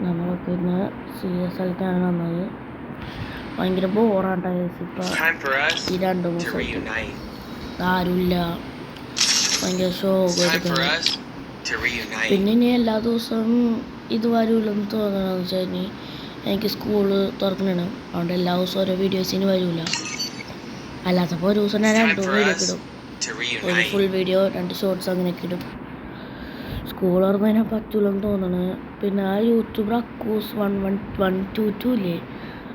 നമ്മളൊക്കെ ഇന്ന് CS കളിക്കാണ് വന്നത്. ഭയങ്കര ബോറാണ് ഇപ്പം ഈ 2 ദിവസമായിട്ട് ആരുമില്ല, ഭയങ്കര ശോകമായിരിക്കണം. പിന്നെ ഇനി എല്ലാ ദിവസവും ഇത് വരൂലെന്ന് തോന്നണമെന്ന് വെച്ചാൽ എനിക്ക് സ്കൂള് തുറക്കണതാണ്. അതുകൊണ്ട് എല്ലാ ദിവസവും ഓരോ വീഡിയോസിന് വരില്ല. അല്ലാത്തപ്പോൾ ഒരു ദിവസം ഞാൻ 2 വീഡിയോ ഇടും, ഒരു ഫുൾ വീഡിയോ 2 ഷോർട്സ് അങ്ങനെയൊക്കെ ഇടും. സ്കൂൾ തുറന്നതിനെ പറ്റൂലെന്ന് തോന്നണ്. പിന്നെ ആ യൂട്യൂബർ അക്കൂസ് 1122 ഇല്ലേ,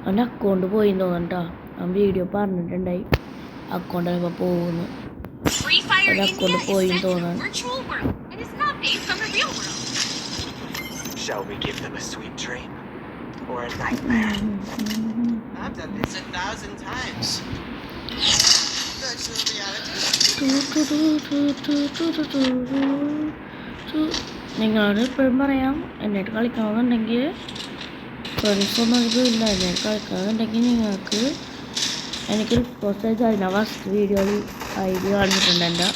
അവൻ്റെ അക്കൗണ്ട് പോയി തോന്നണ്ടാ. അവൻ വീഡിയോ പറഞ്ഞിട്ടുണ്ടായി അക്കൗണ്ട് ചിലപ്പോൾ പോകുന്നു. അവൻ്റെ അക്കൗണ്ട് പോയി തോന്നാൻ. Shall we give them a sweet dream or a nightmare? I've done this 1,000 times. Virtual reality. നിങ്ങളോട് ഇപ്പോഴും പറയാം, എന്നിട്ട് കളിക്കണമെന്നുണ്ടെങ്കിൽ ഫ്രണ്ട്സൊന്നും എനിക്കില്ല. എന്നിട്ട് കളിക്കണമെന്നുണ്ടെങ്കിൽ നിങ്ങൾക്ക് എനിക്ക് റിക്വസ്റ്റ് അയച്ചാൽ ഞാൻ ഫസ്റ്റ് വീഡിയോയിൽ ID കാണിച്ചിട്ടുണ്ട് എൻ്റെ.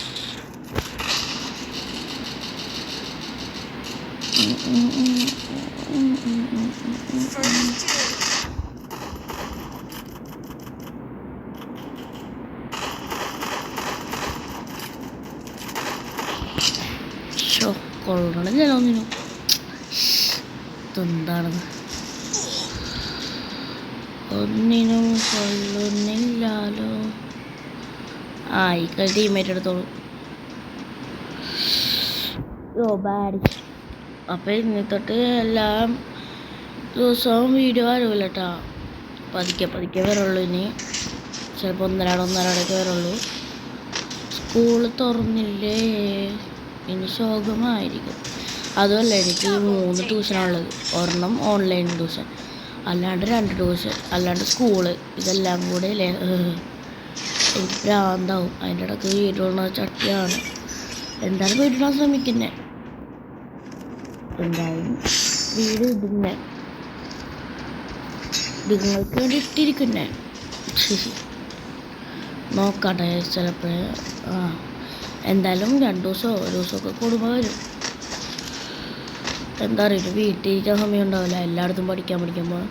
കൊള്ളണില്ലല്ലോ ഒന്നിനും. ഇതെന്താണെന്ന് ഒന്നിനും കൊള്ളുന്നില്ലല്ലോ. ഈ കളി ടീമേറ്റ് എടുത്തോളൂ. ബാഡ്. അപ്പം ഇനി തൊട്ട് എല്ലാ ദിവസവും വീഡിയോ വരില്ല കേട്ടോ. പതുക്കെ വരുള്ളൂ. ഇനി ചിലപ്പോൾ ഒന്നരാടൊക്കെ വരുള്ളൂ. സ്കൂള് തുറന്നില്ലേ, ഇനി ശോകമായിരിക്കും. അതുമല്ല, എനിക്ക് 3 ട്യൂഷനാണുള്ളത്. ഒരെണ്ണം ഓൺലൈൻ ട്യൂഷൻ, അല്ലാണ്ട് 2 ട്യൂഷൻ, അല്ലാണ്ട് സ്കൂള്. ഇതെല്ലാം കൂടെ അല്ലേ എനിക്ക് ഭ്രാന്താവും. അതിൻ്റെ ഇടയ്ക്ക് വീട്ടിലുള്ള ചട്ടിയാണ്. എന്തായാലും വീട്ടിടാൻ ശ്രമിക്കുന്നേ. എന്തായാലും വീട് ഇടുന്നേ, നിങ്ങൾക്ക് വേണ്ടി ഇട്ടിരിക്കുന്നേ. നോക്കട്ടെ, ചിലപ്പോൾ എന്തായാലും 2 ദിവസമോ 1 ദിവസമൊക്കെ കൂടുമ്പോൾ വരും. എന്താ അറിയില്ല, വീട്ടിലിരിക്കാൻ സമയം ഉണ്ടാവില്ല, എല്ലായിടത്തും പഠിക്കുമ്പോൾ.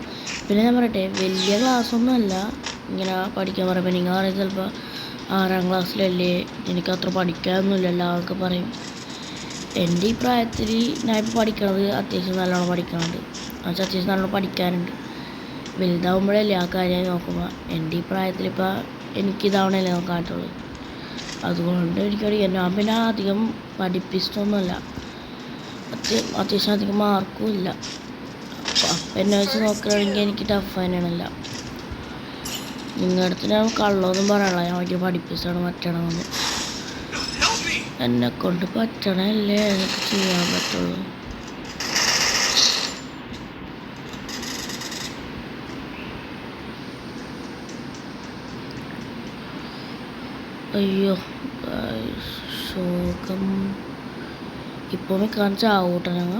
പിന്നെ ഞാൻ പറയട്ടെ, വലിയ ക്ലാസ്സൊന്നും അല്ല ഇങ്ങനെ പഠിക്കാൻ പറയുമ്പോൾ. നിങ്ങൾ പറയും ചിലപ്പോൾ 6ാം ക്ലാസ്സിലല്ലേ, എനിക്കത്ര പഠിക്കാനൊന്നുമില്ലല്ലോ എന്നൊക്കെ പറയും. എൻ്റെ ഈ പ്രായത്തിൽ ഞാൻ ഇപ്പോൾ പഠിക്കണത് അത്യാവശ്യം നല്ലോണം പഠിക്കണുണ്ട്. എന്നുവെച്ചാൽ അത്യാവശ്യം നല്ലോണം പഠിക്കാനുണ്ട്. വലുതാവുമ്പോഴല്ലേ ആ കാര്യം നോക്കുമ്പോൾ. എൻ്റെ ഈ പ്രായത്തിലിപ്പോൾ എനിക്കിതാവണല്ലേ നോക്കാനായിട്ടുള്ളൂ. അതുകൊണ്ട് എനിക്കറിയാം. ഞാൻ പിന്നെ അധികം പഠിപ്പിച്ചിട്ടൊന്നുമല്ല, അത്യാവശ്യം അധികം മാർക്കും ഇല്ല. അപ്പം എന്നെ വെച്ച് നോക്കുകയാണെങ്കിൽ എനിക്ക് ടഫ് തന്നെയാണല്ല. നിങ്ങളുടെ അടുത്ത് ഞാൻ കള്ളമൊന്നും പറയാനുള്ള, ഞാൻ വലിയ പഠിപ്പിച്ചാണ് പറ്റണമെന്ന്. എന്നെക്കൊണ്ട് പറ്റണല്ലേ എനിക്ക് ചെയ്യാൻ പറ്റുള്ളൂ. അയ്യോ ശോകം. ഇപ്പോൾ കാണിച്ചാവൂട്ടനങ്ങ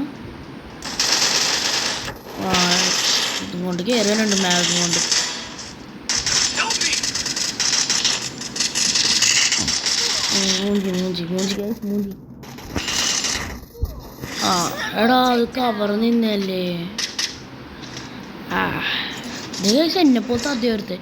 ഇതും കൊണ്ട് കയറാനുണ്ട്. മാഗും കൊണ്ട് മൂഞ്ചി. എടാ അത് കവർ നിന്നല്ലേ. എന്നെപ്പോ തദ്യത്തെ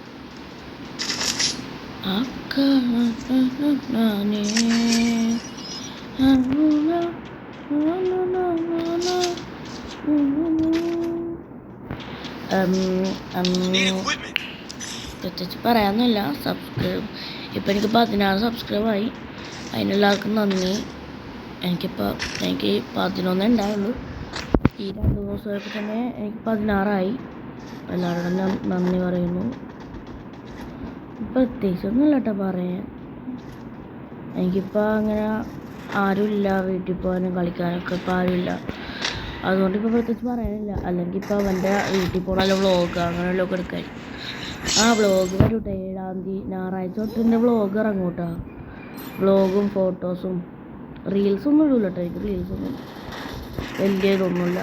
പ്രത്യേകിച്ച് പറയാനൊന്നുമില്ല. സബ്സ്ക്രൈബ് ഇപ്പം എനിക്ക് 16 സബ്സ്ക്രൈബായി. അതിനെല്ലാവർക്കും നന്ദി. എനിക്ക് 11 ഉണ്ടാവുള്ളൂ. ഈ 2 ദിവസമായപ്പോൾ തന്നെ എനിക്ക് 16ആയി. എല്ലാവരോടും ഞാൻ നന്ദി പറയുന്നു. പ്രത്യേകിച്ചൊന്നുമില്ല കേട്ടോ പറയാൻ. എനിക്കിപ്പോൾ അങ്ങനെ ആരുമില്ല, വീട്ടിൽ പോകാനും കളിക്കാനൊക്കെ ഇപ്പോൾ ആരുമില്ല. അതുകൊണ്ട് ഇപ്പോൾ പ്രത്യേകിച്ച് പറയാനില്ല. അല്ലെങ്കിൽ ഇപ്പോൾ അവൻ്റെ വീട്ടിൽ പോകണമല്ലോ വ്ളോഗ് അങ്ങനെയുള്ളതൊക്കെ എടുക്കാൻ. വ്ളോഗ് വരൂട്ടെ 7-ാം തീയതി ഞായറാഴ്ച തൊട്ടിൻ്റെ വ്ളോഗ് ഇറങ്ങും കേട്ടോ. വ്ളോഗും ഫോട്ടോസും റീൽസൊന്നും ഇടില്ല കേട്ടോ. എനിക്ക് റീൽസൊന്നും വലിയ ഇതൊന്നുമില്ല.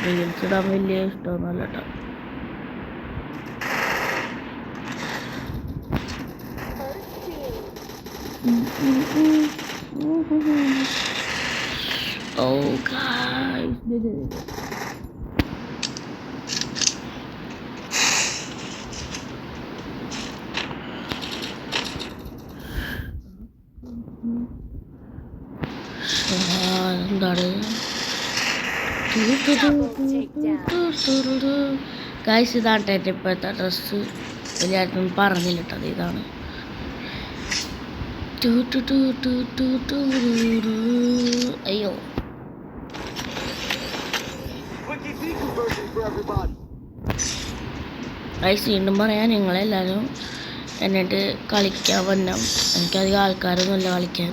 റീൽസ് ഇടാൻ വലിയ ഇഷ്ടമൊന്നുമല്ല കേട്ടോ. Oh guys, ഗൈസ് ഇതാണ് എൻ്റെ ഇപ്പോഴത്തെ ഡ്രസ്സ്. വലിയായിട്ടൊന്നും പറഞ്ഞില്ല കേട്ടത്. ഇതാണ് അയ്യോ ഗൈസ് വീണ്ടും പറയാൻ നിങ്ങളെല്ലാവരും എന്നിട്ട് കളിക്കാൻ വന്നം. എനിക്കധികം ആൾക്കാരൊന്നുമില്ല കളിക്കാൻ.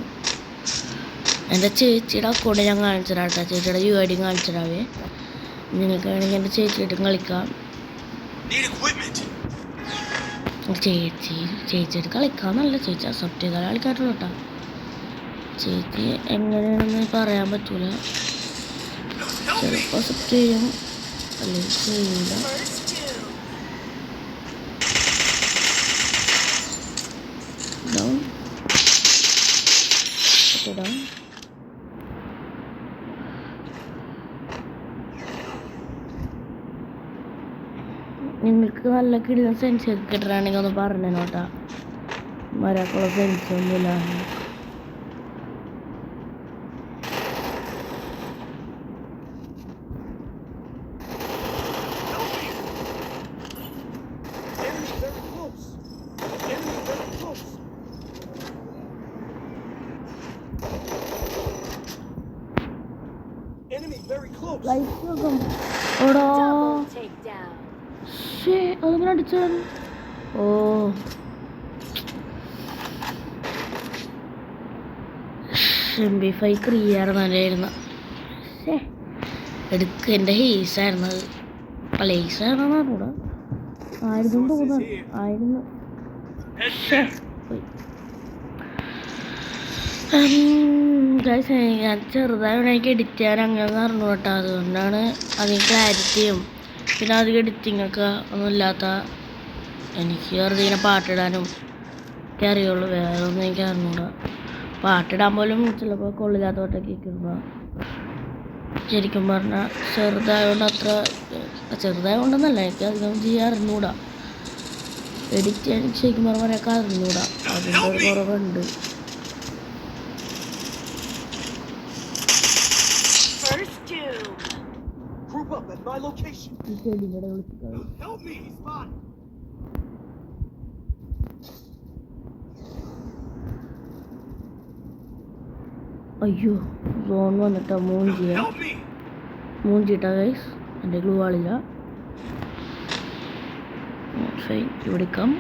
എൻ്റെ ചേച്ചിയുടെ അക്കൗണ്ട് ഞാൻ കാണിച്ചിടാം കേട്ടോ. ചേച്ചിയുടെ UID കാണിച്ചിടാവേ. നിങ്ങൾക്ക് വേണമെങ്കിൽ എൻ്റെ ചേച്ചിയായിട്ടും കളിക്കാം. ചേച്ചിയായിട്ട് കളിക്കാമെന്നല്ല, ചേച്ചി അക്സെപ്റ്റ് ചെയ്താൽ കളിക്കാറുള്ളൂ കേട്ടോ. ചേച്ചി എങ്ങനെയാണെന്ന് പറയാൻ പറ്റൂല. ചിലപ്പോൾ അക്സെപ്റ്റ് ചെയ്യും, അല്ലെങ്കിൽ ചെയ്യില്ല. Down down. നിങ്ങൾക്ക് നല്ല കിടുന്ന സെൻസ് ഒക്കെ കിട്ടുകയാണെങ്കിൽ ഒന്ന് പറഞ്ഞു കേട്ടോ. മരക്കുള്ള സെൻസ് ഒന്നുമില്ല. അതൊന്നും അടിച്ചാൽ ഓ MP5 ക്രിയാറ് നല്ലായിരുന്നു. എടുക്ക് എൻ്റെ ഹേസായിരുന്നു അത്. അല്ല ഹേസായിരുന്നു കൂടെ ആയിരുന്നു തോന്നുന്നു. ആയിരുന്നു ഞാൻ ചെറുതായി എനിക്ക് എഡിറ്റ് ചെയ്യാൻ അങ്ങനെ അറിഞ്ഞു കേട്ടോ. അതുകൊണ്ടാണ് അതിന് ക്ലാരിറ്റിയും പിന്നെ അധികം എഡിറ്റിങ്ങൊക്കെ ഒന്നും ഇല്ലാത്ത എനിക്ക്. വെറുതെ ഇങ്ങനെ പാട്ടിടാനും ഒക്കെ അറിയുള്ളൂ, വേറെ ഒന്നും എനിക്ക് അറിഞ്ഞൂടാ. പാട്ടിടാൻ പോലും ചിലപ്പോൾ കൊള്ളില്ലാത്തോട്ടൊക്കെ ഇരിക്കുന്ന. ശരിക്കും പറഞ്ഞാൽ ചെറുതായതുകൊണ്ടെന്നല്ല, എനിക്ക് അധികം ചെയ്യാൻ അറിഞ്ഞൂടാ. എഡിറ്റ് ചെയ്യാൻ ശരിക്കും പറഞ്ഞാൽ എനിക്ക് അറിഞ്ഞൂടാ. അതിൻ്റെ ഒരു കുറവുണ്ട്. അയ്യോ സോൺ വന്നിട്ടാ മൂഞ്ചിട്ടാ ഗൈസ്. എൻ്റെ ഗ്ലൂ ആളില്ല. ഇവിടെ കം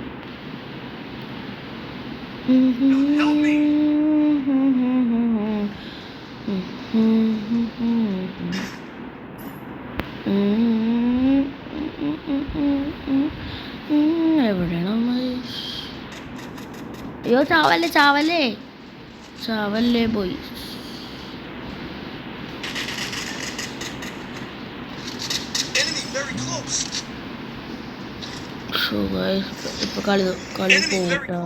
എവിടെയാണോ? അയ്യോ ചാവല്ലേ പോയി. ഇപ്പൊ കളി പോട്ടാ.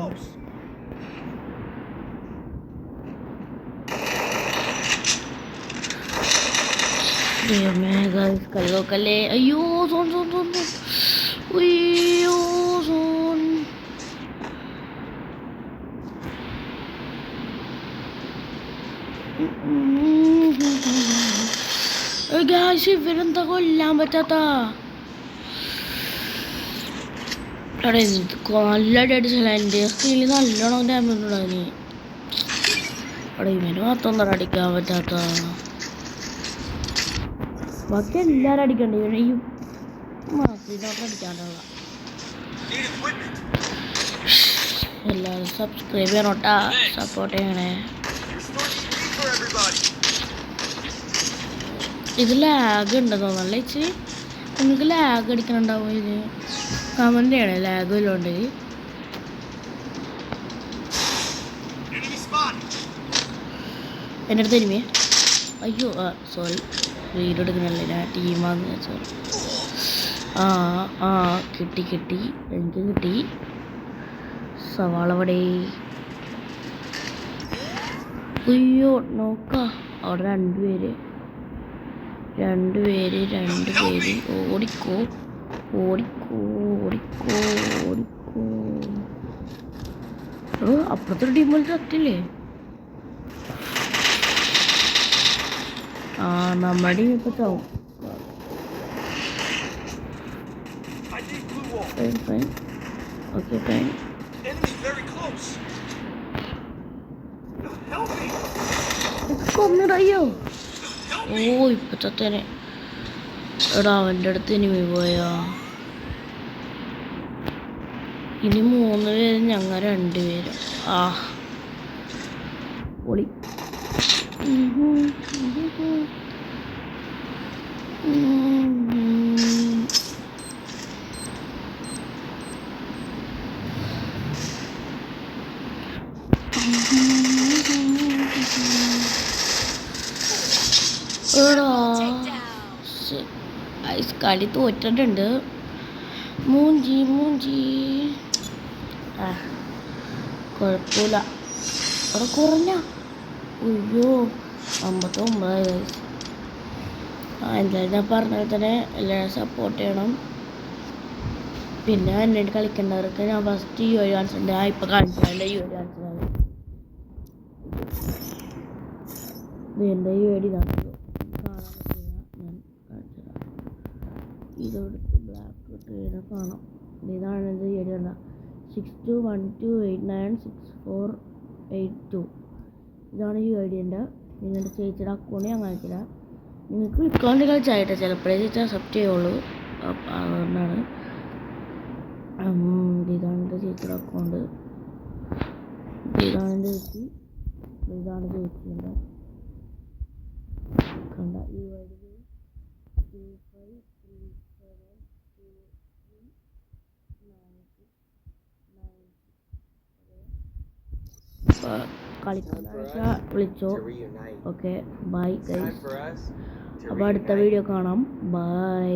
കളി നോക്കല്ലേ. അയ്യോ സോൺ അയ്യോ സോൺ. ഇവരെന്താ കൊല്ലാൻ പറ്റാത്ത? നല്ല അടിച്ചില്ല. എൻ്റെ സ്ക്രീനിൽ നല്ലോണം ഡാമേജ് ഉണ്ടായിരുന്നു. അവിടെ ഇവന് മാത്രം എന്താ അടിക്കാൻ പറ്റാത്ത? ബാക്കി എല്ലാവരും അടിക്കണ്ടേ. ഇവനെ ഈ മാത്രം അടിക്കാണ്ടുള്ള. എല്ലാവരും സബ്സ്ക്രൈബ് ചെയ്യണോട്ടാ, സപ്പോർട്ട് ചെയ്യണേ. ഇത് ലാഗ് ഉണ്ടെന്ന് തോന്നല്ലേ ചേച്ചി? നിങ്ങൾക്ക് ലാഗ് അടിക്കണുണ്ടാവും. ഇത് കമന്റ് ചെയ്യണേ ലാഗ് വല്ലതും ഉണ്ടെങ്കിൽ. എൻ്റെ അടുത്ത് തരുമേ. അയ്യോ സോറി, വീഡിയോ എടുക്കണല്ലേ, ഞാൻ ടീമാന്ന് വെച്ചാൽ. കിട്ടി എനിക്ക് കിട്ടി. സവാള വടേ. അയ്യോ നോക്കാം. അവിടെ രണ്ടുപേര് ഓടിക്കോ. അപ്പുറത്തൊരു ടീം പോലെ ചത്തില്ലേ? നമ്മുടെ ഇപ്പൊ ചാവും. Fine. Okay, fine. Enemy very close. Help me. കൊന്നിടയ്യോ. ഓ ഇപ്പൊ ചത്തേനെ. എടാ അവൻ്റെ അടുത്ത് ഇനി പോയാ. ഇനി 3 പേരും ഞങ്ങൾ 2 പേരും. ആ പൊളി. കളി തോറ്റിട്ടുണ്ട്. മൂഞ്ചി ആ കുഴപ്പമില്ല. അവിടെ കുറഞ്ഞ അയ്യോ 59. എന്തായാലും ഞാൻ പറഞ്ഞ തന്നെ എല്ലാവരും സപ്പോർട്ട് ചെയ്യണം. പിന്നെ എന്നോട് കളിക്കേണ്ടവർക്ക് ഞാൻ ഫസ്റ്റ് UAV കാണിച്ചിട്ടുണ്ട്. ഇപ്പം കാണിച്ചാൽ UAV കാണിച്ചതാണ്. എൻ്റെ UAV കാണാൻ പറ്റില്ല. ഞാൻ കാണിച്ചതാണ്. ഇതെടുത്ത് ബ്ലാക്ക് ഇട്ട് കാണാം. ഇതാണ് എൻ്റെ UAV കണ്ട 6212896482. ഇതാണ് UAV എൻ്റെ. നിങ്ങളുടെ ചേച്ചിയുടെ അക്കൗണ്ട് ഞാൻ കാണിച്ചില്ല. നിങ്ങൾക്ക് അക്കൗണ്ട് കളിച്ചായിട്ട് ചിലപ്പോഴേ ചേച്ചി അക്സെപ്റ്റ് ചെയ്യുള്ളൂ. അതുകൊണ്ടാണ്. ഇതാണ് എൻ്റെ ചേച്ചിയുടെ അക്കൗണ്ട്. ഇതാണ് എൻ്റെ ചേച്ചി. ഇതാണ് ചേച്ചിയുടെ കണ്ട UAV 25372696. കളിക്കുന്ന വിളിച്ചോ. Okay bye guys. അപ്പോൾ അടുത്ത വീഡിയോ കാണാം. ബൈ.